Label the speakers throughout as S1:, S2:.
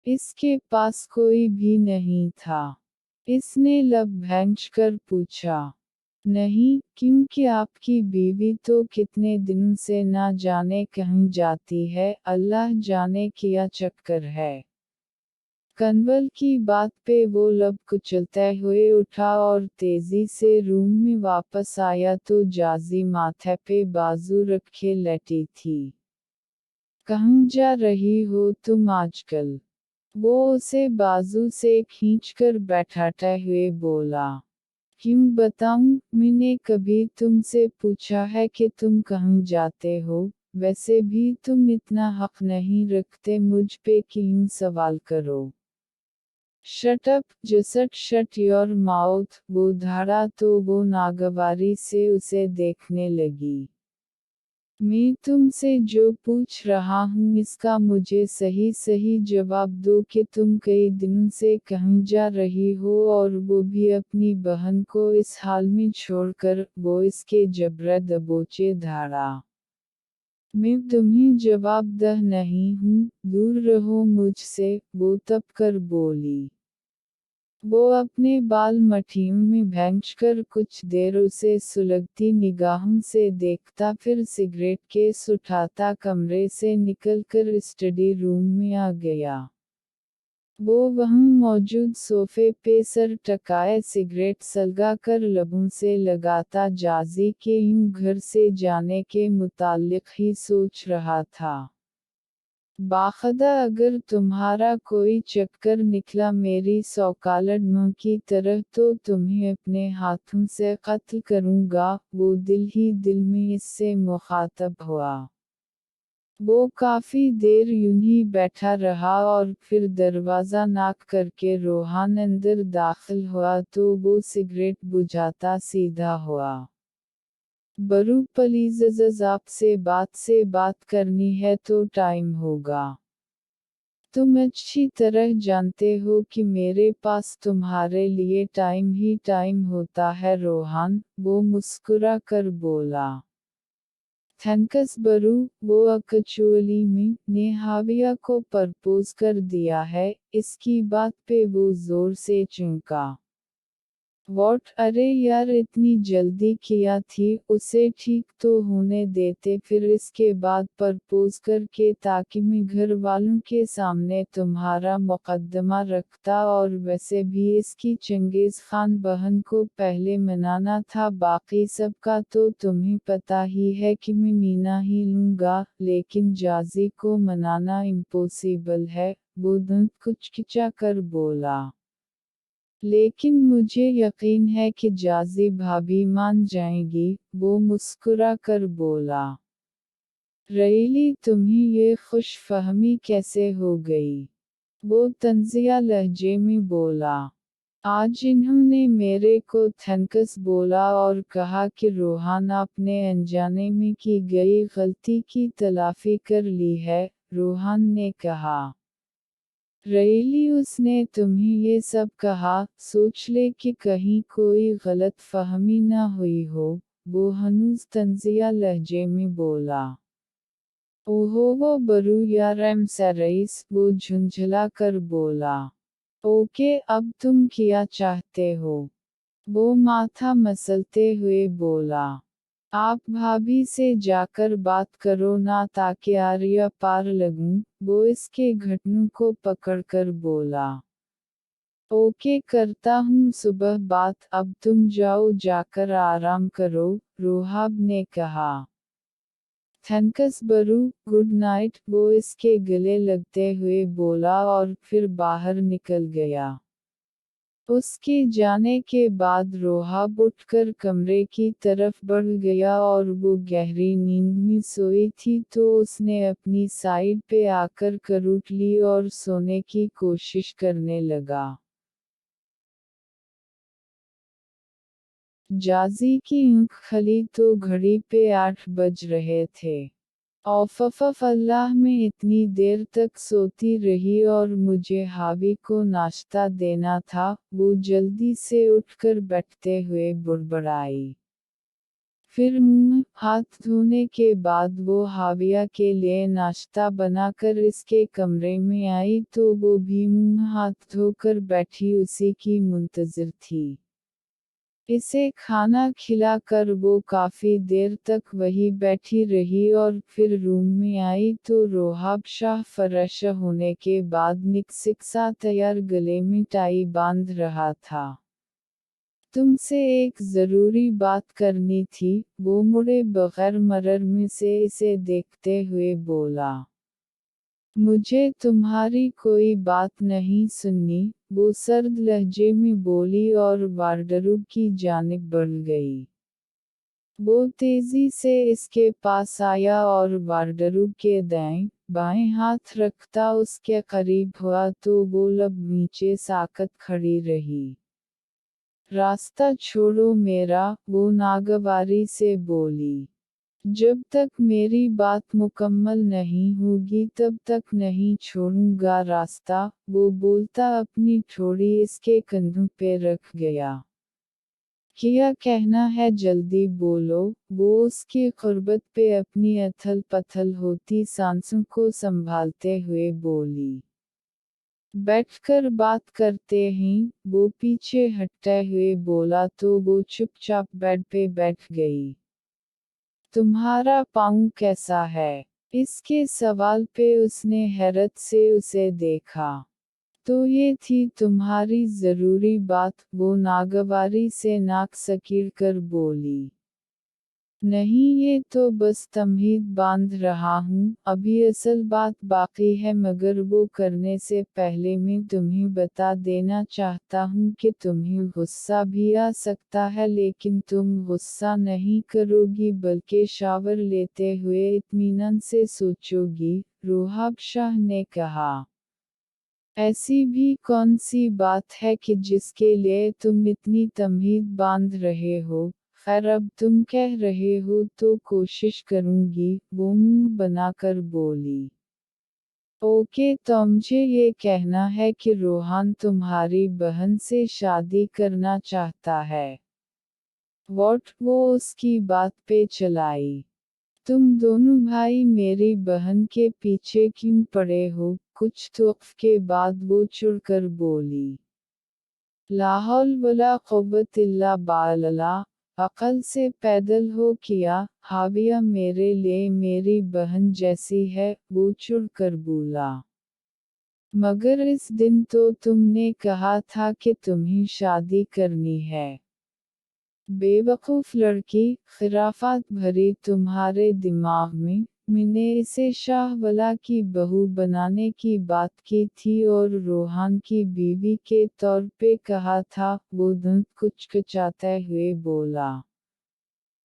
S1: इसके पास कोई भी नहीं था। इसने लब भैंच कर पूछा। नहीं, क्योंकि आपकी बीवी तो कितने दिनों से ना जाने कहीं जाती है, अल्लाह जाने क्या चक्कर है। कन्वल की बात पे वो लब कुचलते हुए उठा और तेजी से रूम में वापस आया तो जाजी माथे पे बाजू रखे लेटी थी। कहाँ जा रही हो तुम आजकल? वो उसे बाजू से खींचकर बैठाते हुए बोला। क्यों बताऊं, मैंने कभी तुमसे पूछा है कि तुम कहाँ जाते हो? वैसे भी तुम इतना हक नहीं रखते मुझ पे कि यूं सवाल करो। Shut up, just shut your mouth, वो धाड़ा तो वो नागवारी से उसे देखने लगी। मैं तुमसे जो पूछ रहा हूँ इसका मुझे सही सही जवाब दो कि तुम कई दिनों से कहाँ जा रही हो और वो भी अपनी बहन को इस हाल में छोड़कर। वो इसके जबरे दबोचे धारा। मैं तुम्हें जवाब दह नहीं हूँ, दूर रहो मुझसे, वो तब कर बोली। वो अपने बाल मठियों में भैंच कर कुछ देर उसे सुलगती निगाहों से देखता फिर सिगरेट केस उठाता कमरे से निकलकर स्टडी रूम में आ गया। वो वहाँ मौजूद सोफे पे सर टकाए सिगरेट सलगा कर लबों से लगाता जाजी के यूं घर से जाने के मुताल्लिक ही सोच रहा था। बाखदा अगर तुम्हारा कोई चक्कर निकला मेरी सौकालड़ माँ की तरह तो तुम्हें अपने हाथों से कत्ल करूँगा, वो दिल ही दिल में इससे मुखातब हुआ। वो काफ़ी देर यूं ही बैठा रहा और फिर दरवाज़ा नॉक करके रोहान अंदर दाखिल हुआ तो वो सिगरेट बुझाता सीधा हुआ। बरू प्लीज़ आपसे बात करनी है तो टाइम होगा। तुम अच्छी तरह जानते हो कि मेरे पास तुम्हारे लिए टाइम ही टाइम होता है रोहान, वो मुस्कुरा कर बोला। थैंक्स बरू, वो एक्चुअली ने हाविया को प्रपोज कर दिया है, इसकी बात पे वो जोर से चौंका। वॉट, अरे यार इतनी जल्दी किया थी, उसे ठीक तो होने देते फिर इसके बाद प्रपोज करके ताकि मैं घर वालों के सामने तुम्हारा मुकद्दमा रखता और वैसे भी इसकी चंगेज़ खान बहन को पहले मनाना था बाकी सब का तो तुम्हें पता ही है कि मैं मीना ही लूँगा, लेकिन जाजी को मनाना इम्पॉसिबल है, वो दंत कुचकिचा कर बोला। लेकिन मुझे यकीन है कि जाजी भाभी मान जाएंगी, वो मुस्कुरा कर बोला। रईली तुम्हें ये खुशफहमी कैसे हो गई? वो तंजिया लहजे में बोला। आज इन्होंने मेरे को थैंक्स बोला और कहा कि रोहान आपने अनजाने में की गई गलती की तलाफी कर ली है, रोहान ने कहा। रईली उसने तुम्हें ये सब कहा, सोच ले कि कहीं कोई गलत फहमी ना हुई हो, वो हनूज तंजिया लहजे में बोला। ओहो वो बरू यार रईस, वो झुंझला कर बोला। ओके अब तुम क्या चाहते हो? वो माथा मसलते हुए बोला। आप भाभी से जाकर बात करो ना ताकि आर्या पार लगूं, वो इसके घुटनों को पकड़कर बोला। ओके करता हूँ सुबह बात, अब तुम जाओ जाकर आराम करो, रोहाब ने कहा। थैंक्स बरू, गुड नाइट, वो इसके गले लगते हुए बोला और फिर बाहर निकल गया। उसके जाने के बाद रोहाब उठकर कमरे की तरफ बढ़ गया और वो गहरी नींद में सोई थी तो उसने अपनी साइड पे आकर करवट ली और सोने की कोशिश करने लगा। जाजी की आँख खुली तो घड़ी पे 8 बज रहे थे। औफ़फ़ अल्लाह मैं इतनी देर तक सोती रही और मुझे हावी को नाश्ता देना था, वो जल्दी से उठकर बैठते हुए बुड़बड़ाई। फिर मुंह हाथ धोने के बाद वो हाविया के लिए नाश्ता बनाकर इसके कमरे में आई तो वो भी मुंह हाथ धोकर बैठी उसी की मुंतजिर थी। इसे खाना खिलाकर वो काफ़ी देर तक वही बैठी रही और फिर रूम में आई तो रोहाब शाह फरेश होने के बाद निकसिक सा तैयार गले में टाई बांध रहा था। तुमसे एक ज़रूरी बात करनी थी, वो मुड़े बगैर मरर में से इसे देखते हुए बोला। मुझे तुम्हारी कोई बात नहीं सुननी, वो सर्द लहजे में बोली और वार्डरोब की जानिब बढ़ गई। वो तेजी से इसके पास आया और वार्डरोब के दाएं, बाएं हाथ रखता उसके करीब हुआ तो वो लब नीचे साकत खड़ी रही। रास्ता छोड़ो मेरा, वो नागवारी से बोली। जब तक मेरी बात मुकम्मल नहीं होगी तब तक नहीं छोड़ूंगा रास्ता, वो बोलता अपनी ठोड़ी इसके कंधों पे रख गया। क्या कहना है जल्दी बोलो, वो उसकी क़ुर्बत पे अपनी अथल पथल होती सांसों को संभालते हुए बोली। बैठकर बात करते हैं, वो पीछे हटते हुए बोला तो वो चुपचाप बेड पे बैठ गई। तुम्हारा पाँव कैसा है? इसके सवाल पे उसने हैरत से उसे देखा। तो ये थी तुम्हारी ज़रूरी बात, वो नागवारी से नाक सकीड़ कर बोली। नहीं ये तो बस तमहीद बांध रहा हूँ, अभी असल बात बाकी है मगर वो करने से पहले मैं तुम्हें बता देना चाहता हूँ कि तुम्हें गुस्सा भी आ सकता है लेकिन तुम गुस्सा नहीं करोगी बल्कि शावर लेते हुए इत्मीनान से सोचोगी, रोहाब शाह ने कहा। ऐसी भी कौन सी बात है कि जिसके लिए तुम इतनी तमहीद बांध रहे हो? खैर अब तुम कह रहे हो तो कोशिश करूंगी, वो मुंह बनाकर बोली। ओके तो मुझे ये कहना है कि रोहान तुम्हारी बहन से शादी करना चाहता है। वॉट? वो उसकी बात पे चलाई। तुम दोनों भाई मेरी बहन के पीछे क्यों पड़े हो? कुछ तौक़्फ़ के बाद वो चिढ़कर बोली। ला हौल वला क़ुव्वत इल्ला बिल्लाह, अक़ल से पैदल हो किया, हाविया मेरे लिए मेरी बहन जैसी है, वो चिढ़कर बोला। मगर इस दिन तो तुमने कहा था कि तुम्हें शादी करनी है। बेवकूफ़ लड़की, खिराफात भरी तुम्हारे दिमाग में, मैंने इसे शाहवला की बहू बनाने की बात की थी और रोहान की बीवी के तौर पे कहा था, वो धुंध कुचकुचाते हुए बोला।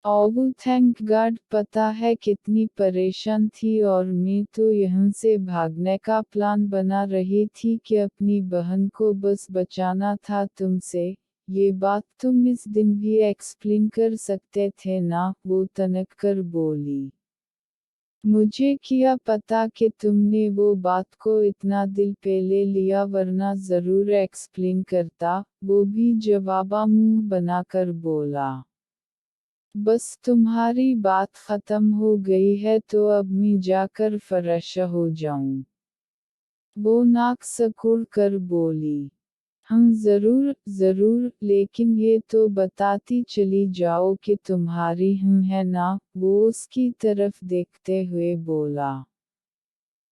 S1: ओह थैंक गॉड, पता है कितनी परेशान थी और मैं तो यहाँ से भागने का प्लान बना रही थी कि अपनी बहन को बस बचाना था तुमसे। ये बात तुम इस दिन भी एक्सप्लेन कर सकते थे ना, वो तनक कर बोली। मुझे क्या पता कि तुमने वो बात को इतना दिल पे ले लिया वरना ज़रूर एक्सप्लेन करता, वो भी जवाबा मुंह बनाकर बोला। बस तुम्हारी बात ख़त्म हो गई है तो अब मैं जाकर फ्रेश हो जाऊं। वो नाक सिकुड़ कर बोली। हम ज़रूर, ज़रूर, लेकिन ये तो बताती चली जाओ कि तुम्हारी हम है ना, वो उसकी तरफ देखते हुए बोला।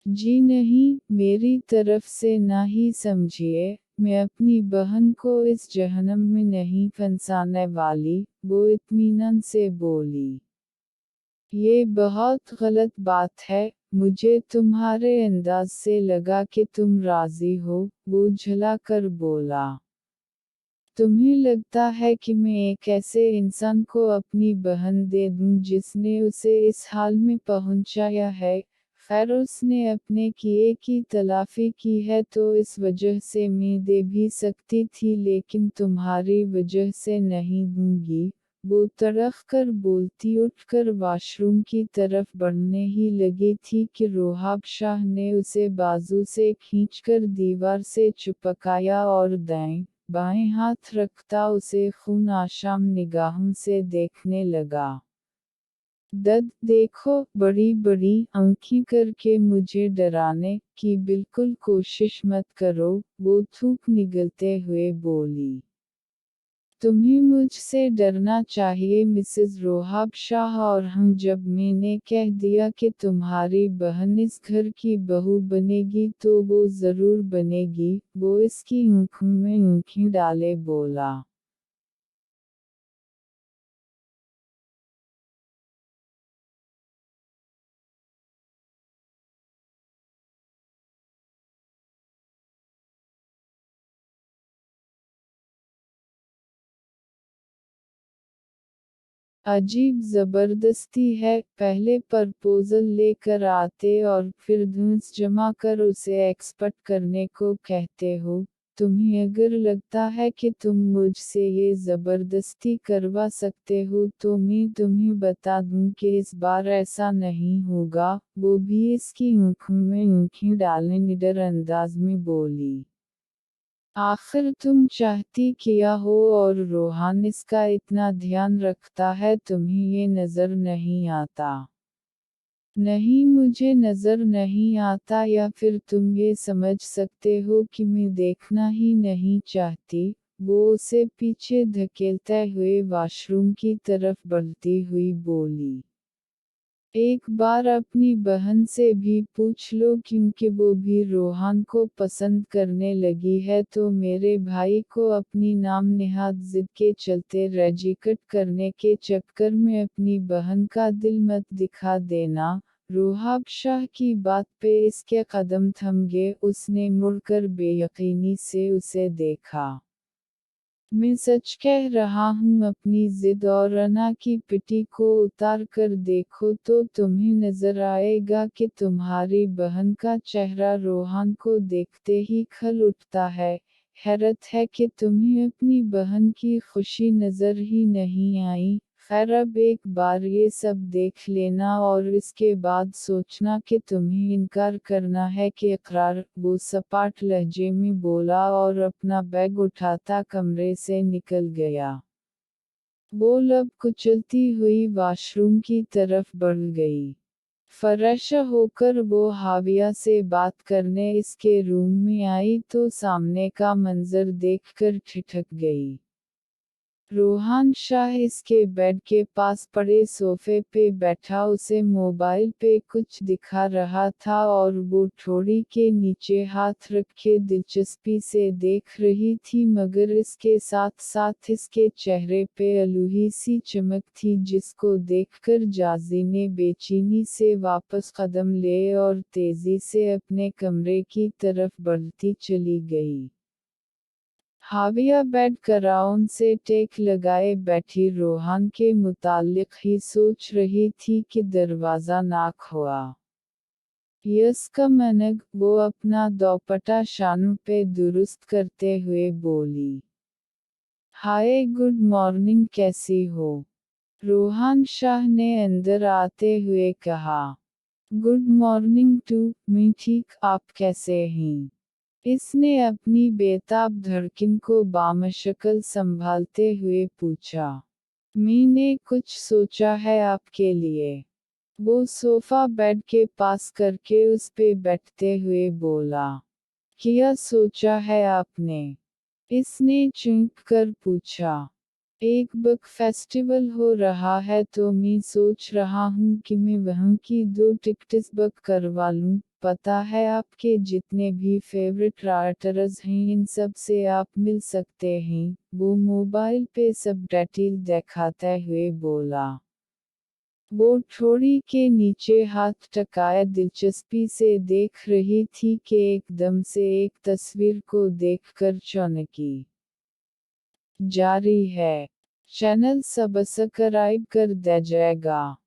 S1: जी नहीं, मेरी तरफ से ना ही समझिए, मैं अपनी बहन को इस जहन्नम में नहीं फंसाने वाली, वो इत्मीनान से बोली। ये बहुत गलत बात है, मुझे तुम्हारे अंदाज से लगा कि तुम राज़ी हो, वो झला कर बोला। तुम्हें लगता है कि मैं एक ऐसे इंसान को अपनी बहन दे दूं जिसने उसे इस हाल में पहुंचाया है? खैर उसने अपने किए की तलाफी की है तो इस वजह से मैं दे भी सकती थी लेकिन तुम्हारी वजह से नहीं दूंगी। वो तड़ख कर बोलती उठकर वाशरूम की तरफ बढ़ने ही लगी थी कि रोहाब शाह ने उसे बाजू से खींचकर दीवार से चिपकाया और दाएं, बाएं हाथ रखता उसे खून आशाम निगाहों से देखने लगा। दद देखो, बड़ी बड़ी आंखें करके मुझे डराने की बिल्कुल कोशिश मत करो, वो थूक निगलते हुए बोली। तुम्हें मुझसे डरना चाहिए मिसेस रोहाब शाह, और हम जब मैंने कह दिया कि तुम्हारी बहन इस घर की बहू बनेगी तो वो ज़रूर बनेगी, वो इसकी आंखों में आंखें डाले बोला। अजीब ज़बरदस्ती है, पहले प्रपोज़ल लेकर आते और फिर धूस जमा कर उसे एक्सपर्ट करने को कहते हो। तुम्हें अगर लगता है कि तुम मुझसे ये ज़बरदस्ती करवा सकते हो तो मैं तुम्हें बता दूं कि इस बार ऐसा नहीं होगा, वो भी इसकी आंखों में आंखें डाले निडर अंदाज में बोली। आखिर तुम चाहती किया हो और रोहान इसका इतना ध्यान रखता है, तुम्हें ये नज़र नहीं आता? नहीं, मुझे नज़र नहीं आता, या फिर तुम ये समझ सकते हो कि मैं देखना ही नहीं चाहती। वो उसे पीछे धकेलते हुए वॉशरूम की तरफ बढ़ती हुई बोली। एक बार अपनी बहन से भी पूछ लो, क्योंकि वो भी रोहान को पसंद करने लगी है, तो मेरे भाई को अपनी नाम नेहाद जिद के चलते रेजिकट करने के चक्कर में अपनी बहन का दिल मत दिखा देना। रोहाब शाह की बात पे इसके कदम थम गए, उसने मुड़कर बेयकीनी से उसे देखा। मैं सच कह रहा हूँ, अपनी जिद और अना की पिटी को उतार कर देखो तो तुम्हें नजर आएगा कि तुम्हारी बहन का चेहरा रोहान को देखते ही खल उठता है। हैरत है कि तुम्हें अपनी बहन की खुशी नजर ही नहीं आई। खैर, अब एक बार ये सब देख लेना और इसके बाद सोचना कि तुम्हें इनकार करना है कि इकरार, वो सपाट लहजे में बोला और अपना बैग उठाता कमरे से निकल गया। वो लब कुचलती हुई वॉशरूम की तरफ बढ़ गई। फ्रेश होकर वो हाविया से बात करने इसके रूम में आई तो सामने का मंजर देखकर ठिठक गई। रोहान शाह इसके बेड के पास पड़े सोफे पे बैठा उसे मोबाइल पे कुछ दिखा रहा था और वो ठोड़ी के नीचे हाथ रखे दिलचस्पी से देख रही थी, मगर इसके साथ साथ इसके चेहरे पे अलूही सी चमक थी जिसको देखकर जाजी ने बेचैनी से वापस कदम लिए और तेजी से अपने कमरे की तरफ बढ़ती चली गई। हाविया बेड कराउन से टेक लगाए बैठी रोहान के मुताल्लिक ही सोच रही थी कि दरवाज़ा नॉक हुआ। यस कम अनग, वो अपना दोपट्टा शानों पे दुरुस्त करते हुए बोली। हाय, गुड मॉर्निंग, कैसी हो? रोहान शाह ने अंदर आते हुए कहा। गुड मॉर्निंग टू, मैं ठीक, आप कैसे हैं? इसने अपनी बेताब धड़कन को बामशक्ल संभालते हुए पूछा। मैंने कुछ सोचा है आपके लिए। वो सोफा बेड के पास करके उस पे बैठते हुए बोला। क्या सोचा है आपने? इसने चौंक कर पूछा। एक बुक फेस्टिवल हो रहा है तो मैं सोच रहा हूँ कि मैं वहाँ की 2 टिकट्स बुक करवा लूँ। पता है, आपके जितने भी फेवरेट राइटर्स हैं इन सब से आप मिल सकते हैं, वो मोबाइल पे सब डिटेल दिखाते हुए बोला। वो ठोड़ी के नीचे हाथ टकाए दिलचस्पी से देख रही थी कि एकदम से एक तस्वीर को देखकर चौंकी। जारी है। चैनल सब्सक्राइब कर दीजिएगा।